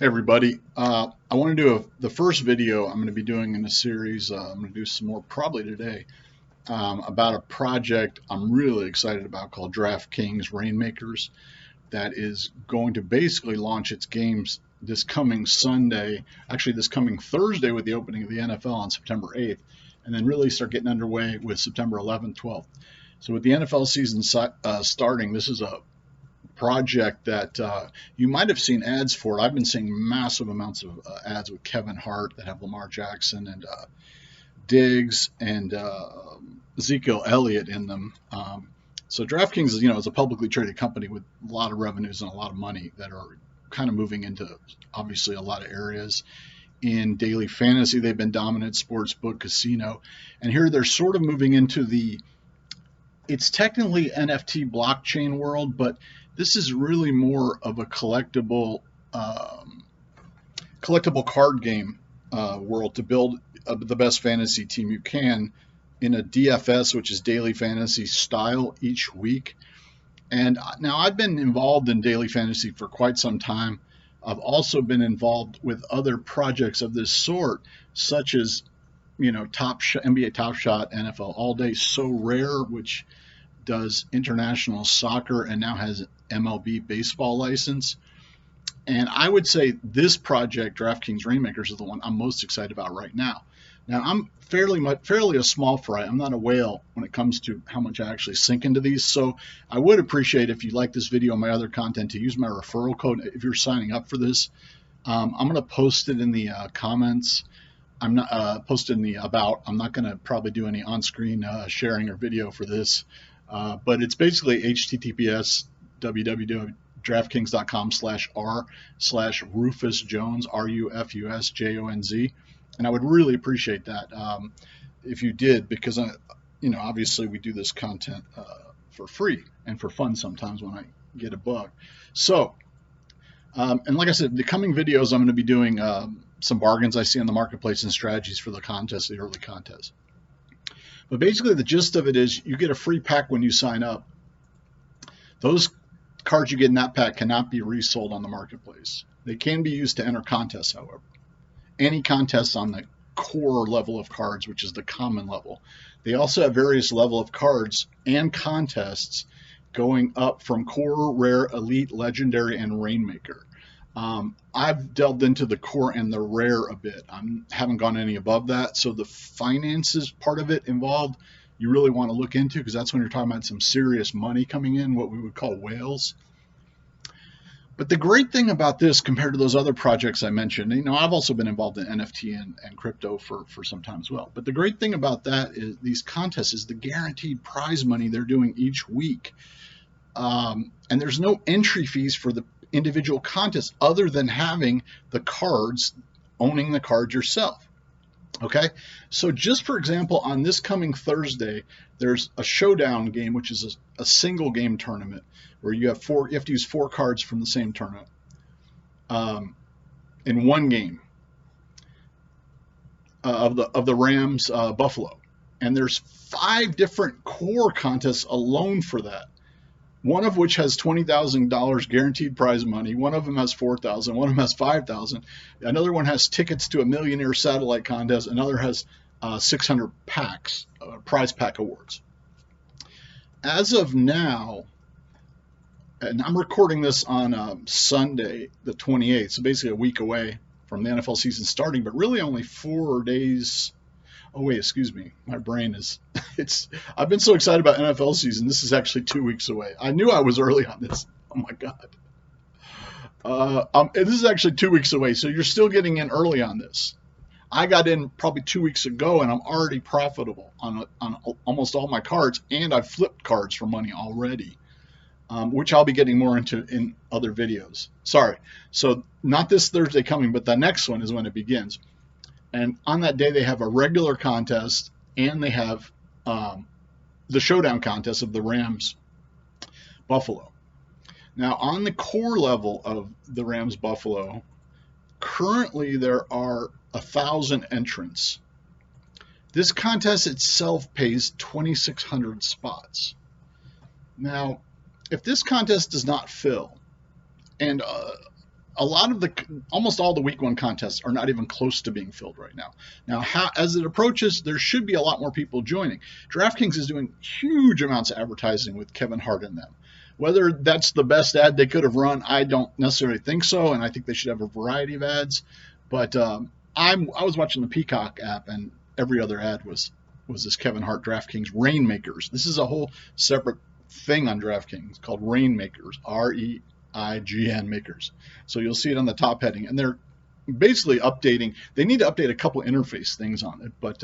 Hey everybody, I want to do the first video I'm going to be doing in a series. I'm going to do some more probably today about a project I'm really excited about called DraftKings Reignmakers that is going to basically launch its games this coming Sunday, actually this coming Thursday with the opening of the NFL on September 8th, and then really start getting underway with September 11th, 12th. So with the NFL season starting, this is a project that you might have seen ads for it. I've been seeing massive amounts of ads with Kevin Hart that have Lamar Jackson and Diggs and Ezekiel Elliott in them. So DraftKings is a publicly traded company with a lot of revenues and a lot of money that are kind of moving into obviously a lot of areas. In daily fantasy, they've been dominant, sportsbook, casino, and here they're sort of moving into it's technically NFT blockchain world, but this is really more of a collectible card game world to build the best fantasy team you can in a DFS, which is daily fantasy style each week. And now I've been involved in daily fantasy for quite some time. I've also been involved with other projects of this sort, such as NBATopShot, NFLAllDay, Sorare, which does international soccer and now has MLB baseball license. And I would say this project, DraftKings Reignmakers, is the one I'm most excited about right now. Now, I'm fairly a small fry. I'm not a whale when it comes to how much I actually sink into these. So I would appreciate if you like this video and my other content to use my referral code if you're signing up for this. I'm going to post it in the comments. I'm not posted in the about. I'm not going to probably do any on-screen sharing or video for this. But it's basically https www.draftkings.com/r/RufusJones, RUFUSJONZ, and I would really appreciate that if you did, because obviously we do this content for free and for fun sometimes when I get a bug. So, and like I said, the coming videos I'm going to be doing some bargains I see in the marketplace and strategies for the contest, the early contest. But basically the gist of it is you get a free pack when you sign up. Those cards you get in that pack cannot be resold on the marketplace. They can be used to enter contests, however. Any contests on the core level of cards, which is the common level. They also have various level of cards and contests going up from core, rare, elite, legendary, and rainmaker. I've delved into the core and the rare a bit. I haven't gone any above that. So the finances part of it involved, you really want to look into, because that's when you're talking about some serious money coming in, what we would call whales. But the great thing about this compared to those other projects I mentioned, I've also been involved in NFT and crypto for some time as well. But the great thing about that is these contests is the guaranteed prize money they're doing each week. And there's no entry fees for the individual contests other than having the cards, owning the cards yourself. Okay, so just for example, on this coming Thursday, there's a showdown game, which is a single game tournament where you have to use 4 cards from the same tournament in one game of the Rams Buffalo, and there's 5 different core contests alone for that. One of which has $20,000 guaranteed prize money. One of them has $4,000. One of them has $5,000. Another one has tickets to a millionaire satellite contest. Another has 600 packs, prize pack awards. As of now, and I'm recording this on Sunday, the 28th, so basically a week away from the NFL season starting, but really only 4 days. Oh wait, excuse me. My brain is, I've been so excited about NFL season. This is actually 2 weeks away. I knew I was early on this. Oh my God. This is actually 2 weeks away. So you're still getting in early on this. I got in probably 2 weeks ago and I'm already profitable on almost all my cards. And I've flipped cards for money already, which I'll be getting more into in other videos. Sorry. So not this Thursday coming, but the next one is when it begins. And on that day, they have a regular contest, and they have the showdown contest of the Rams Buffalo. Now, on the core level of the Rams Buffalo, currently there are 1,000 entrants. This contest itself pays 2,600 spots. Now, if this contest does not fill, and almost all the week 1 contests are not even close to being filled right now. Now, as it approaches, there should be a lot more people joining. DraftKings is doing huge amounts of advertising with Kevin Hart in them. Whether that's the best ad they could have run, I don't necessarily think so, and I think they should have a variety of ads. But I was watching the Peacock app, and every other ad was this Kevin Hart DraftKings Reignmakers. This is a whole separate thing on DraftKings called Reignmakers, REIGN makers. So you'll see it on the top heading, and they're basically updating. They need to update a couple interface things on it, but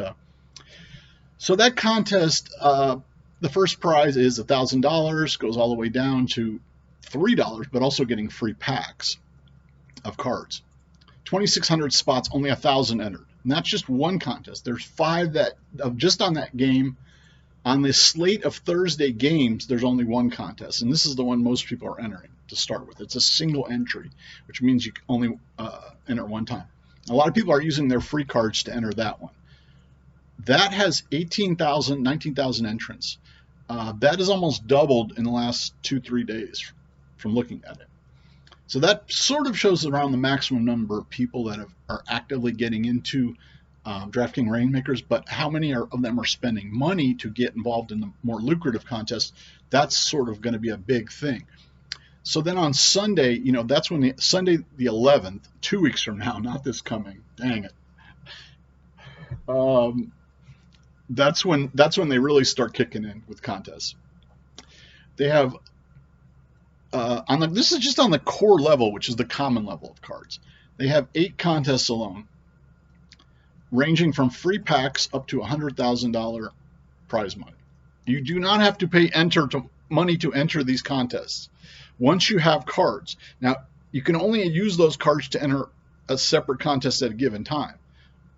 so that contest, the first prize is $1,000, goes all the way down to $3, but also getting free packs of cards. 2,600 spots, only 1,000 entered. And that's just one contest. There's 5 that just on that game. On this slate of Thursday games, there's only one contest, and this is the one most people are entering to start with. It's a single entry, which means you can only enter one time. A lot of people are using their free cards to enter that one. That has 18,000, 19,000 entrants. That is almost doubled in the last 2-3 days from looking at it. So that sort of shows around the maximum number of people that are actively getting into DraftKings Reignmakers, but how many of them are spending money to get involved in the more lucrative contests? That's sort of going to be a big thing. So then on Sunday, that's when Sunday the 11th, 2 weeks from now, not this coming, dang it. That's when they really start kicking in with contests. They have this is just on the core level, which is the common level of cards. They have 8 contests alone, ranging from free packs up to $100,000 prize money. You do not have to pay money to enter these contests once you have cards. Now, you can only use those cards to enter a separate contest at a given time.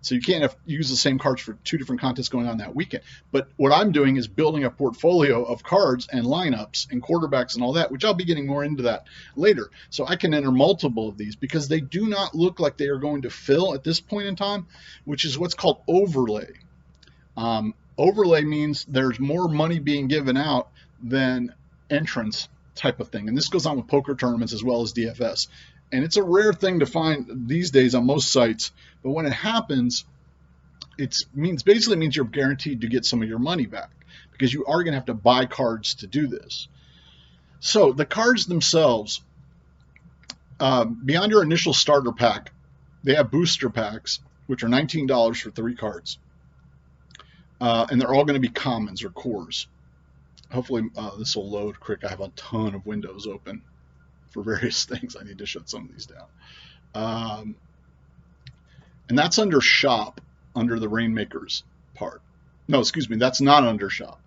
So you can't use the same cards for 2 different contests going on that weekend. But what I'm doing is building a portfolio of cards and lineups and quarterbacks and all that, which I'll be getting more into that later. So I can enter multiple of these because they do not look like they are going to fill at this point in time, which is what's called overlay. Overlay means there's more money being given out than entrance type of thing. And this goes on with poker tournaments as well as DFS. And it's a rare thing to find these days on most sites. But when it happens, it basically means you're guaranteed to get some of your money back because you are going to have to buy cards to do this. So the cards themselves, beyond your initial starter pack, they have booster packs, which are $19 for 3 cards. And they're all going to be commons or cores. Hopefully this will load quick. I have a ton of windows open for various things. I need to shut some of these down. And that's under shop, under the Reignmakers part. No, excuse me, that's not under shop.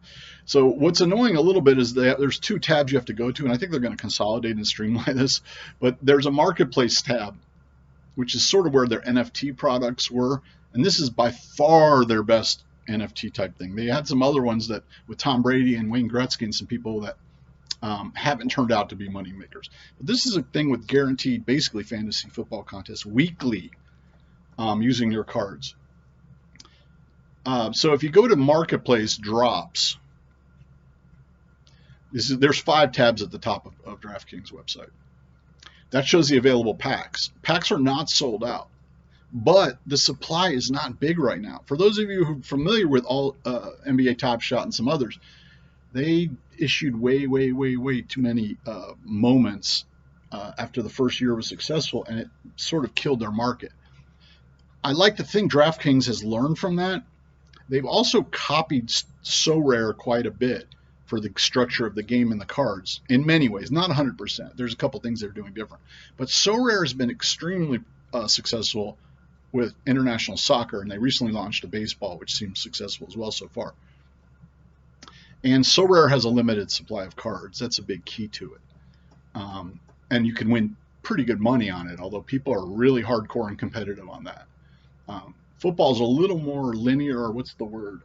So what's annoying a little bit is that there's 2 tabs you have to go to, and I think they're going to consolidate and streamline this. But there's a marketplace tab, which is sort of where their NFT products were. And this is by far their best NFT type thing. They had some other ones that with Tom Brady and Wayne Gretzky and some people that haven't turned out to be money makers. But this is a thing with guaranteed, basically fantasy football contests weekly using your cards. So if you go to Marketplace Drops, there's 5 tabs at the top of DraftKings website. That shows the available packs. Packs are not sold out, but the supply is not big right now. For those of you who are familiar with all NBATopShot and some others, they issued way too many moments after the first year was successful, and it sort of killed their market. I like to think DraftKings has learned from that. They've also copied Sorare quite a bit for the structure of the game and the cards in many ways, not 100%. There's a couple things they're doing different. But Sorare has been extremely successful with international soccer, and they recently launched a baseball, which seems successful as well so far. And Sorare has a limited supply of cards. That's a big key to it. And you can win pretty good money on it, although people are really hardcore and competitive on that. Football is a little more linear, or what's the word,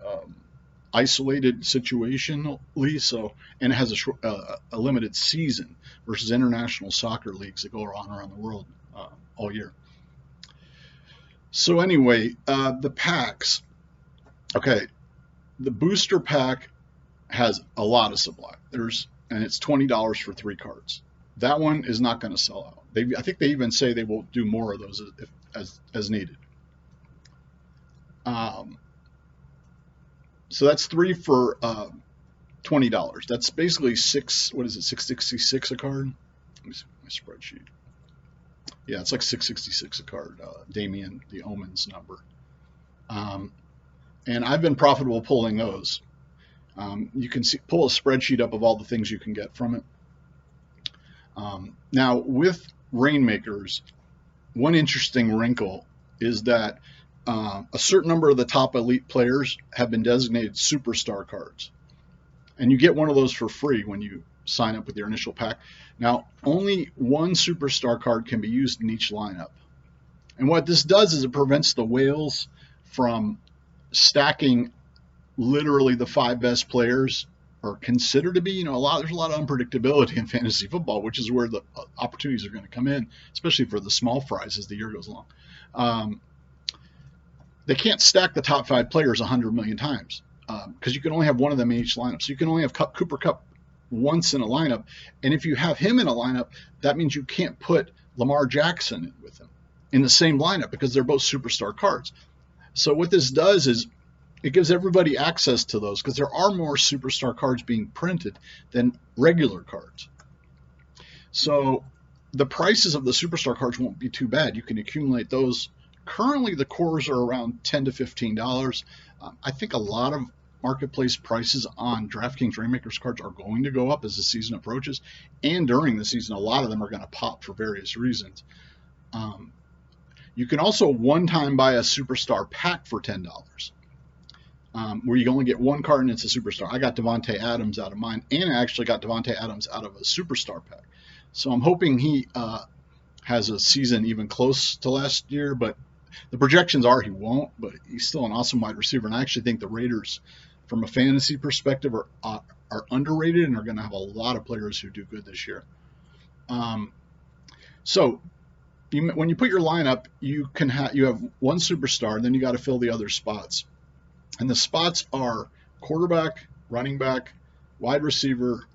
isolated situationally, so, and it has a limited season versus international soccer leagues that go around the world all year. So anyway, the packs. Okay, the booster pack has a lot of supply. And it's $20 for 3 cards. That one is not going to sell out. I think they even say they will do more of those as needed. So that's 3 for $20. That's basically $666 a card. Let me see my spreadsheet. Yeah, it's like $666 a card. Damien, the Omens number. And I've been profitable pulling those. You can pull a spreadsheet up of all the things you can get from it. Now, with Reignmakers, one interesting wrinkle is that a certain number of the top elite players have been designated superstar cards. And you get one of those for free when you sign up with your initial pack. Now, only one superstar card can be used in each lineup. And what this does is it prevents the whales from stacking literally the 5 best players, or considered to be. There's a lot of unpredictability in fantasy football, which is where the opportunities are going to come in, especially for the small fries as the year goes along. They can't stack the top 5 players 100 million times because you can only have one of them in each lineup. So you can only have Cooper Kupp once in a lineup, and if you have him in a lineup, that means you can't put Lamar Jackson in with him in the same lineup because they're both superstar cards. So what this does is it gives everybody access to those because there are more superstar cards being printed than regular cards. So the prices of the superstar cards won't be too bad. You can accumulate those. Currently, the cores are around $10 to $15. I think a lot of marketplace prices on DraftKings Reignmakers cards are going to go up as the season approaches, and during the season, a lot of them are going to pop for various reasons. You can also one-time buy a superstar pack for $10, where you only get one card and it's a superstar. I got Devontae Adams out of mine, and I actually got Devontae Adams out of a superstar pack. So I'm hoping he has a season even close to last year, but the projections are he won't, but he's still an awesome wide receiver. And I actually think the Raiders, from a fantasy perspective, are underrated and are going to have a lot of players who do good this year. So when you put your lineup, you have one superstar, then you got to fill the other spots. And the spots are quarterback, running back, wide receiver.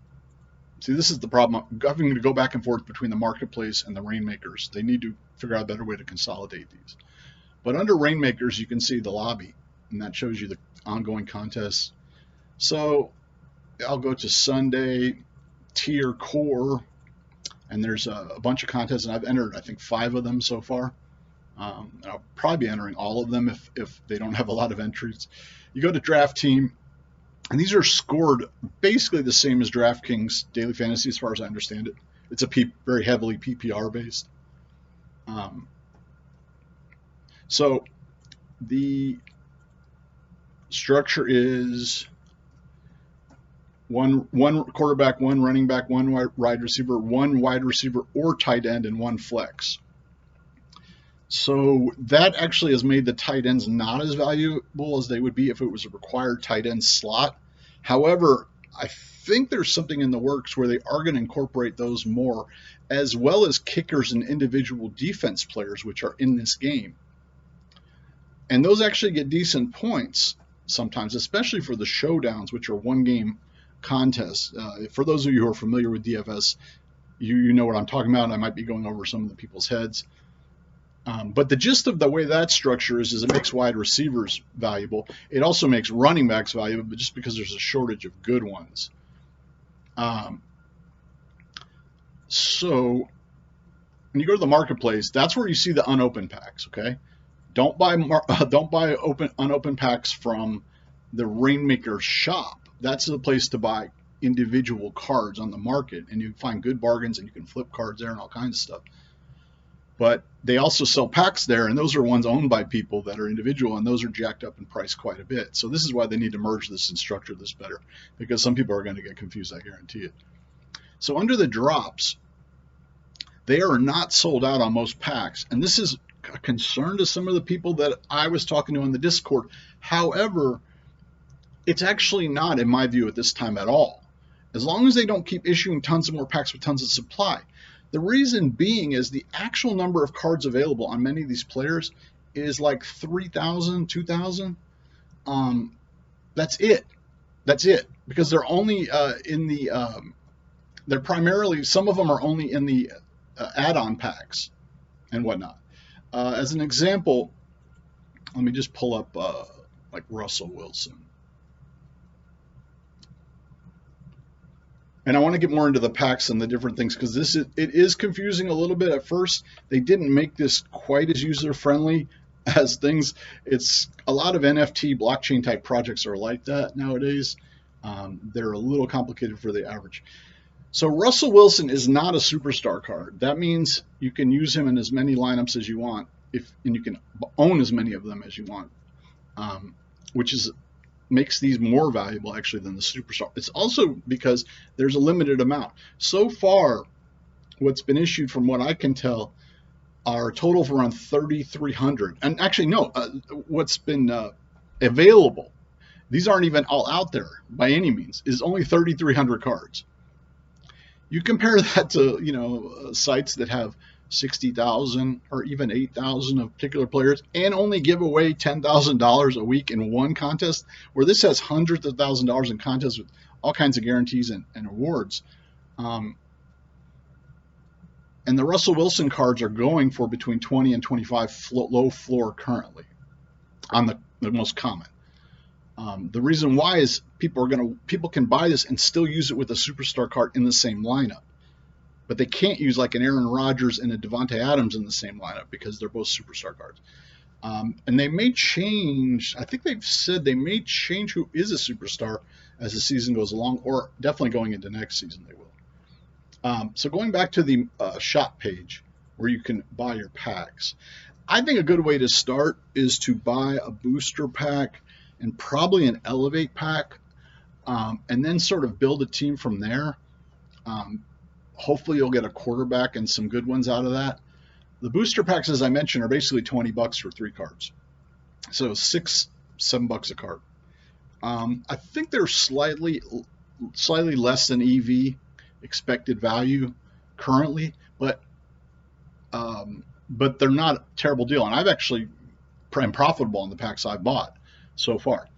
See, this is the problem. I'm having to go back and forth between the marketplace and the Reignmakers. They need to figure out a better way to consolidate these. But under Reignmakers, you can see the lobby, and that shows you the ongoing contests. So I'll go to Sunday, tier core, and there's a bunch of contests, and I've entered, I think, 5 of them so far. And I'll probably be entering all of them if they don't have a lot of entries. You go to Draft Team, and these are scored basically the same as DraftKings Daily Fantasy as far as I understand it. It's a very heavily PPR based. So the structure is one quarterback, one running back, one wide receiver or tight end, and one flex. So that actually has made the tight ends not as valuable as they would be if it was a required tight end slot. However, I think there's something in the works where they are going to incorporate those more, as well as kickers and individual defense players, which are in this game. And those actually get decent points sometimes, especially for the showdowns, which are one-game contests. For those of you who are familiar with DFS, you know what I'm talking about. I might be going over some of the people's heads. But the gist of the way that structure is it makes wide receivers valuable. It also makes running backs valuable, but just because there's a shortage of good ones. So when you go to the marketplace, that's where you see the unopened packs. Okay, don't buy unopened packs from the Reignmakers shop. That's the place to buy individual cards on the market, and you find good bargains, and you can flip cards there and all kinds of stuff. But they also sell packs there, and those are ones owned by people that are individual, and those are jacked up in price quite a bit. So this is why they need to merge this and structure this better, because some people are going to get confused, I guarantee it. So under the drops, they are not sold out on most packs, and this is a concern to some of the people that I was talking to on the Discord. However, it's actually not, in my view, at this time at all, as long as they don't keep issuing tons of more packs with tons of supply. The reason being is the actual number of cards available on many of these players is like 3,000, 2,000. That's it. Because they're only in the They're primarily, some of them are only in the add-on packs and whatnot. As an example, let me just pull up like Russell Wilson. And I want to get more into the packs and the different things, because it is confusing a little bit at first. They didn't make this quite as user-friendly as things. It's a lot of NFT blockchain type projects are like that nowadays. They're a little complicated for the average. So Russell Wilson is not a superstar card. That means you can use him in as many lineups as you want, and you can own as many of them as you want, which makes these more valuable actually than the superstar. It's also because there's a limited amount. So far, what's been issued, from what I can tell, are a total of around 3,300. And actually, no, what's been available, these aren't even all out there by any means, is only 3,300 cards. You compare that to, sites that have 60,000 or even 8,000 of particular players and only give away $10,000 a week in one contest, where this has hundreds of thousands of dollars in contests with all kinds of guarantees and awards. And the Russell Wilson cards are going for between 20 and 25 low floor currently on the most common. The reason why is people can buy this and still use it with a superstar card in the same lineup. But they can't use like an Aaron Rodgers and a Devontae Adams in the same lineup because they're both superstar cards. And they may change, I think they've said they may change who is a superstar as the season goes along, or definitely going into next season they will. So going back to the shop page where you can buy your packs, I think a good way to start is to buy a booster pack and probably an Elevate pack, and then sort of build a team from there. Hopefully you'll get a quarterback and some good ones out of that. The booster packs, as I mentioned, are basically $20 for 3 cards. So $6-7 a card. I think they're slightly less than EV expected value currently, but they're not a terrible deal. And I've actually been profitable on the packs I've bought so far.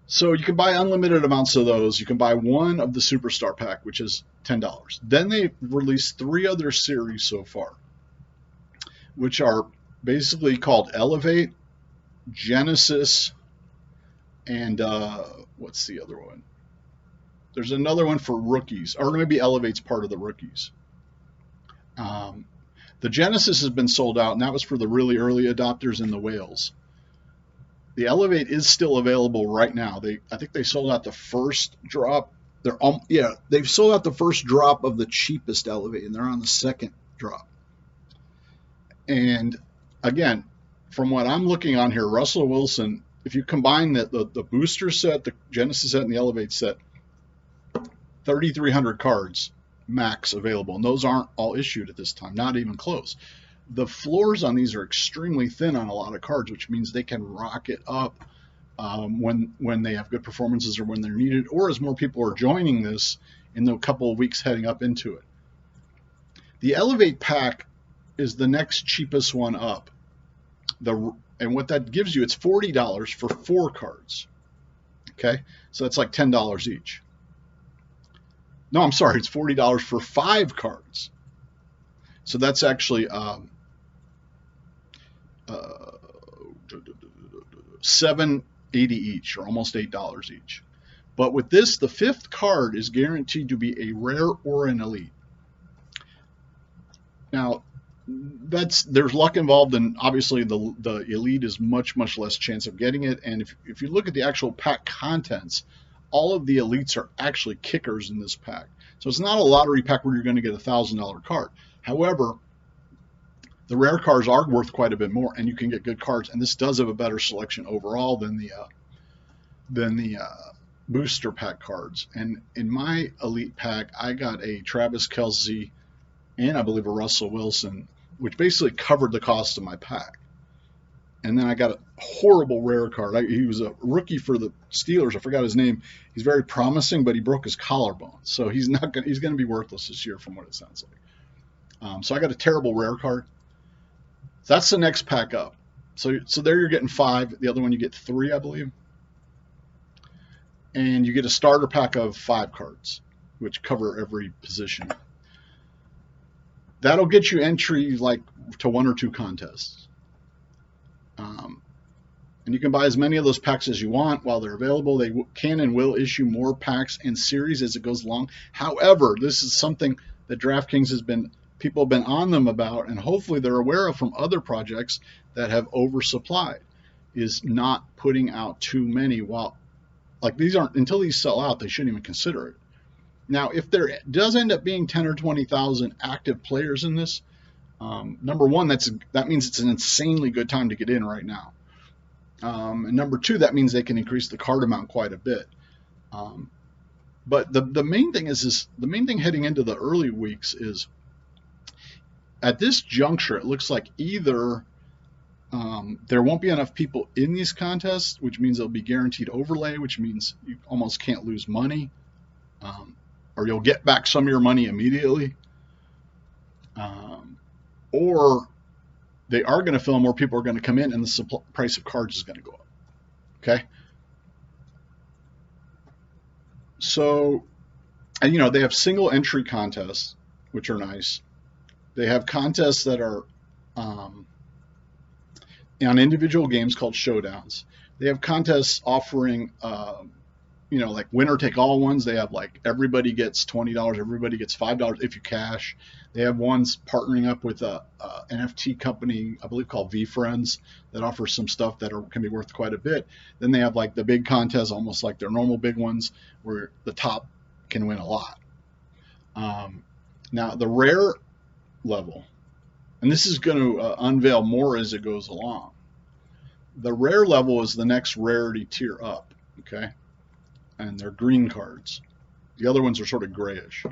So you can buy unlimited amounts of those. You can buy one of the Superstar pack, which is $10. Then they released 3 other series so far, which are basically called Elevate, Genesis, and what's the other one? There's another one for rookies, or maybe Elevate's part of the rookies. The Genesis has been sold out, and that was for the really early adopters and the whales. The Elevate is still available right now. I think they sold out the first drop. They've sold out the first drop of the cheapest Elevate, and they're on the second drop. And again, from what I'm looking on here, Russell Wilson, if you combine the booster set, the Genesis set, and the Elevate set, 3,300 cards max available, and those aren't all issued at this time, not even close. The floors on these are extremely thin on a lot of cards, which means they can rocket up when they have good performances or when they're needed, or as more people are joining this in the couple of weeks heading up into it. The Elevate pack is the next cheapest one up. And what that gives you, it's $40 for 4 cards. Okay, so that's like $10 each. No, I'm sorry, it's $40 for 5 cards. So that's actually $7.80 each, or almost $8 each. But with this, the 5th card is guaranteed to be a rare or an elite. Now, there's luck involved, and obviously the elite is much less chance of getting it. And if you look at the actual pack contents, all of the elites are actually kickers in this pack. So it's not a lottery pack where you're going to get a $1,000 card. However, the rare cards are worth quite a bit more, and you can get good cards. And this does have a better selection overall than the booster pack cards. And in my elite pack, I got a Travis Kelce and I believe a Russell Wilson, which basically covered the cost of my pack. And then I got a horrible rare card. He was a rookie for the Steelers. I forgot his name. He's very promising, but he broke his collarbone, so he's going to be worthless this year, from what it sounds like. So I got a terrible rare card. That's the next pack up. So there you're getting 5. The other one you get 3, I believe. And you get a starter pack of 5 cards. which cover every position. That'll get you entry like to 1 or 2 contests. And you can buy as many of those packs as you want while they're available. They can and will issue more packs and series as it goes along. However, this is something that DraftKings people have been on them about, and hopefully they're aware of from other projects that have oversupplied, is not putting out too many. Until these sell out, they shouldn't even consider it. Now, if there does end up being 10 or 20,000 active players in this, number one, that means it's an insanely good time to get in right now. And number two, that means they can increase the card amount quite a bit. But the main thing the main thing heading into the early weeks is, at this juncture, it looks like either there won't be enough people in these contests, which means they'll be guaranteed overlay, which means you almost can't lose money, or you'll get back some of your money immediately, or they are going to fill, more people are going to come in, and the price of cards is going to go up. Okay. So, and they have single entry contests, which are nice. They have contests that are on individual games called showdowns. They have contests offering, like winner take all ones. They have like everybody gets $20, everybody gets $5 if you cash. They have ones partnering up with a NFT company, I believe called VFriends, that offers some stuff that can be worth quite a bit. Then they have like the big contests, almost like their normal big ones, where the top can win a lot. Now the rare level, and this is going to unveil more as it goes along. The rare level is the next rarity tier up, okay? And they're green cards. The other ones are sort of grayish.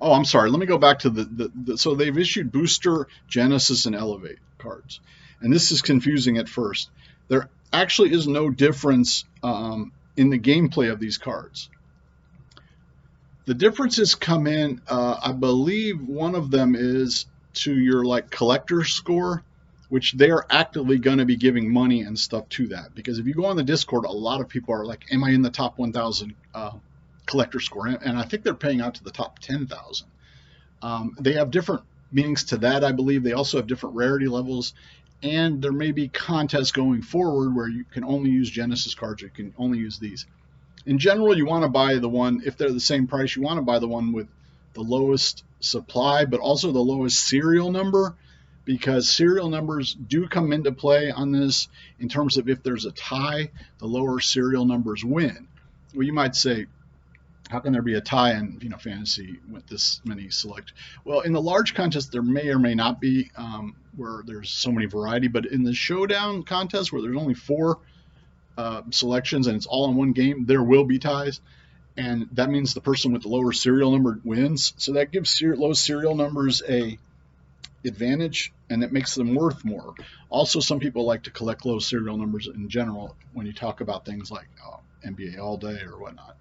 Oh, I'm sorry. Let me go back to so they've issued Booster, Genesis, and Elevate cards. And this is confusing at first. There actually is no difference in the gameplay of these cards. The differences come in, I believe one of them is to your like collector score, which they are actively going to be giving money and stuff to that. Because if you go on the Discord, a lot of people are like, am I in the top 1,000 collector score? And I think they're paying out to the top 10,000. They have different meanings to that, I believe. They also have different rarity levels. And there may be contests going forward where you can only use Genesis cards, or you can only use these. In general, you want to buy the one, if they're the same price, you want to buy the one with the lowest supply, but also the lowest serial number, because serial numbers do come into play on this in terms of if there's a tie, the lower serial numbers win. Well, you might say, how can there be a tie in fantasy with this many select? Well, in the large contest, there may or may not be, where there's so many variety, but in the showdown contest where there's only 4 selections and it's all in one game, there will be ties, and that means the person with the lower serial number wins. So that gives low serial numbers a advantage, and it makes them worth more. Also, some people like to collect low serial numbers in general when you talk about things like NBATopShot or whatnot.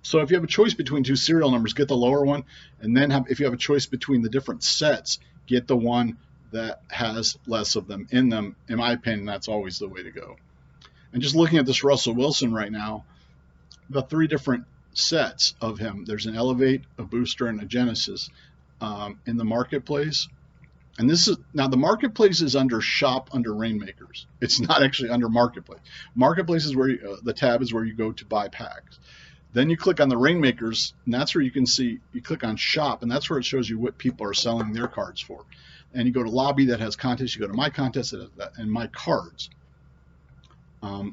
So if you have a choice between 2 serial numbers, get the lower one, and then if you have a choice between the different sets, get the one that has less of them in them. In my opinion, that's always the way to go. And just looking at this Russell Wilson right now, the 3 different sets of him, there's an Elevate, a Booster, and a Genesis in the marketplace. And this is, now the marketplace is under Shop under Reignmakers. It's not actually under Marketplace. Marketplace is where the tab is where you go to buy packs. Then you click on the Reignmakers, and that's where you can see, you click on Shop, and that's where it shows you what people are selling their cards for. And you go to Lobby that has contests, you go to My Contest and My Cards.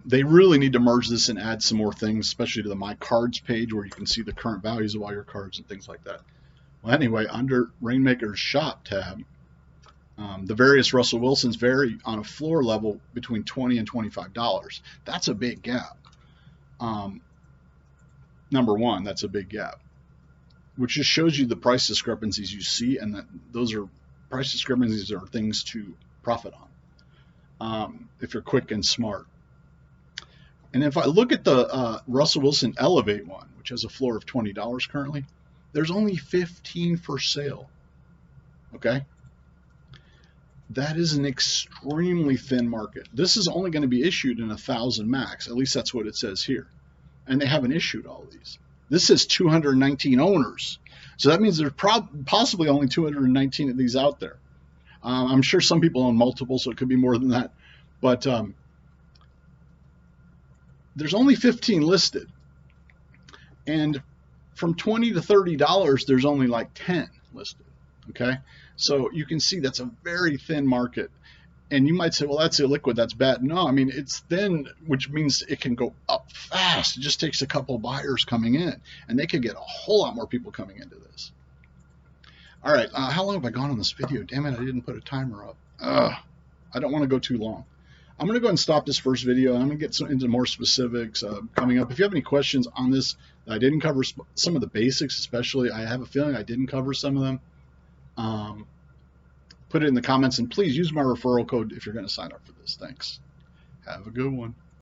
They really need to merge this and add some more things, especially to the My Cards page where you can see the current values of all your cards and things like that. Well, anyway, under Reignmakers Shop tab, the various Russell Wilsons vary on a floor level between $20 and $25. That's a big gap. Number one, that's a big gap, which just shows you the price discrepancies you see, and that those are price discrepancies are things to profit on if you're quick and smart. And if I look at the Russell Wilson Elevate one, which has a floor of $20 currently, there's only 15 for sale. Okay? That is an extremely thin market. This is only going to be issued in 1,000 max. At least that's what it says here. And they haven't issued all these. This says 219 owners. So that means there's possibly only 219 of these out there. I'm sure some people own multiple, so it could be more than that. But there's only 15 listed. And from $20 to $30, there's only like 10 listed. Okay? So you can see that's a very thin market. And you might say, well, that's illiquid, that's bad. No, I mean, it's thin, which means it can go up fast. It just takes a couple buyers coming in, and they could get a whole lot more people coming into this. All right, how long have I gone on this video? Damn it, I didn't put a timer up. I don't want to go too long. I'm going to go ahead and stop this first video, and I'm going to get into more specifics coming up. If you have any questions on this, I didn't cover some of the basics, especially. I have a feeling I didn't cover some of them. Put it in the comments, and please use my referral code if you're going to sign up for this. Thanks. Have a good one.